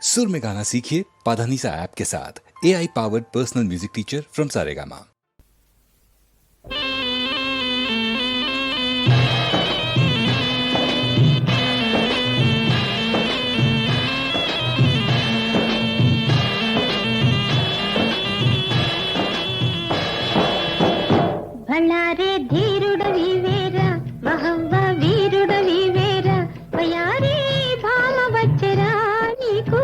सुर में गाना सीखिए पाधानीसा ऐप के साथ। AI powered personal music teacher from Saregama. భళారే ధీరుడవివేరా వహవ్వ వీరుడవివేరా వయారే భామ వచ్చరా నీకు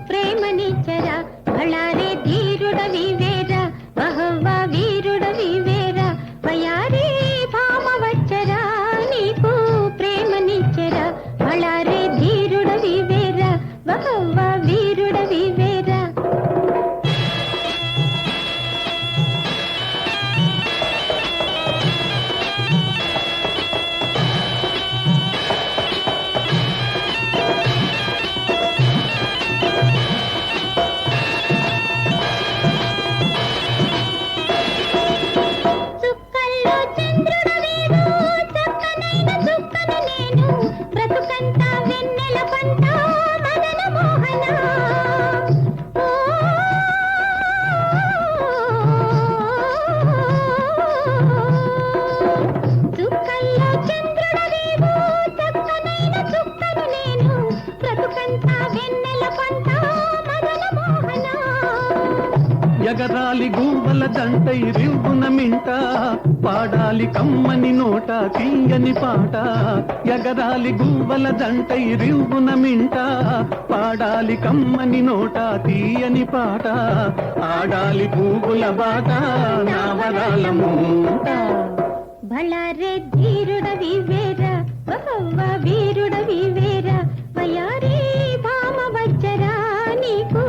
ప్రేమనిచ్చరా భళారే ధీరుడవివేరా వహవ్వ వీరుడవివేరా వయారే భామ వచ్చరా నీకు ప్రేమనిచ్చరా భళారే ధీరుడవివేరా వహవ్వ వీరుడవివేరా ఎగరాలి గువ్వల దంటై రివ్వున మింట పాడాలి కమ్మని నోట తీయని పాట. ఎగరాలి గువ్వల దంటై రివ్వున మింట పాడాలి కమ్మని నోట తీయని పాట. ఆడాలి పువ్వుల బాట నావరాల మూట. భళారే ధీరుడవివేరా వహవ్వ వీరుడవివేరా వయారే భామ వచ్చరా నీకు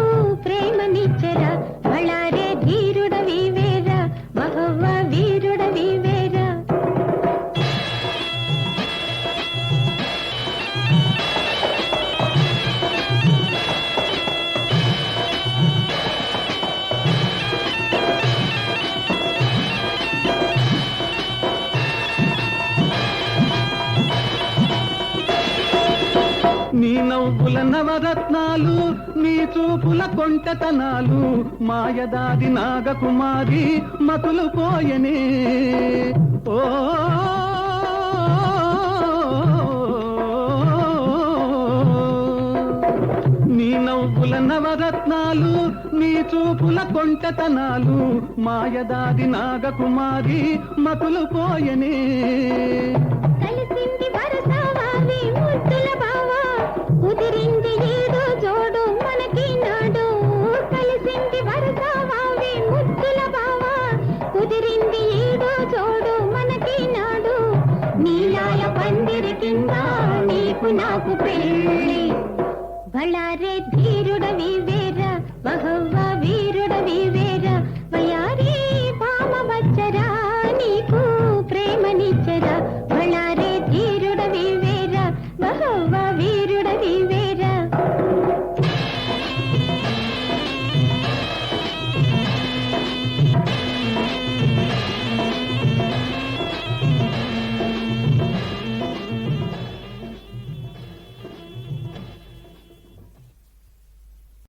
ప్రేమనిచ్చరా భళారే ధీరుడవివేరా వహవ్వ వీరుడవివేరా. నీ నవ్వుల నవరత్నాలు నీ చూపుల కొంటతనాలు మాయదాది నాగకుమారి మతులు పోయనే. ఓ నీ నవ్వుల నవరత్నాలు నీ చూపుల కొంటతనాలు మాయదాది నాగకుమారి మతులు పోయనే. కలిసింది వరసవావి ముద్దుల బావా కుదిరింది ఏదో జోడు మనకి నాడు. కలిసింది వరసవావి ముద్దుల బావా కుదిరింది ఏదో జోడు మనకి నాడు. నీలాయ పందిరి కింద నీకు నాకు పెళ్ళి భళారే ధీరుడవివేరా వహవ్వ వీరుడవివేరా వయారే భామ వచ్చరా